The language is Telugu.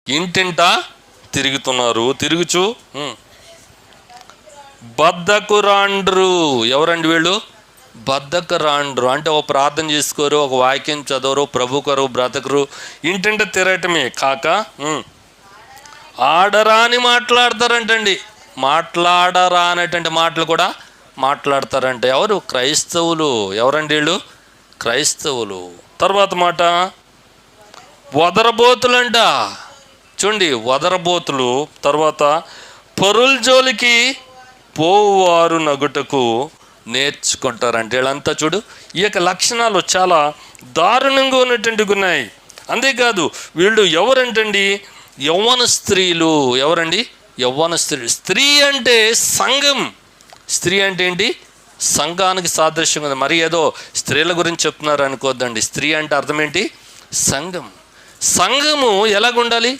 ఇంటింటా తిరుగుతున్నారు. తిరుగుచు బద్ధకురాండ్రు. ఎవరండి వీళ్ళు? బద్ధకురాండ్రు అంటే ఒక ప్రార్థన చేసుకోరు, ఒక వాక్యం చదవరు, ప్రభు కొరకు బ్రతకరు, ఇంటింట తిరగటమే కాక ఆడరా అని మాట్లాడతారంటండి. మాట్లాడరా అనేటువంటి మాటలు కూడా మాట్లాడతారంట. ఎవరు? క్రైస్తవులు. ఎవరండి వీళ్ళు? క్రైస్తవులు. తర్వాత మాట వదరబోతులంట. చూడండి, వదరబోతులు. తర్వాత పరుల జోలికి పోవారు నగుటకు నేర్చుకుంటారంటే వీళ్ళంతా చూడు, ఈ యొక్క లక్షణాలు చాలా దారుణంగా ఉన్నటువంటివి ఉన్నాయి. అంతేకాదు వీళ్ళు ఎవరంటండి? యవ్వన స్త్రీలు. ఎవరండి? యవ్వన స్త్రీలు. స్త్రీ అంటే సంఘం. స్త్రీ అంటే ఏంటి? సంఘానికి సాదృశ్యం ఉంది. మరి ఏదో స్త్రీల గురించి చెప్తున్నారు అనుకోద్దండి. స్త్రీ అంటే అర్థం ఏంటి? సంఘం. సంఘము ఎలాగుండాలి?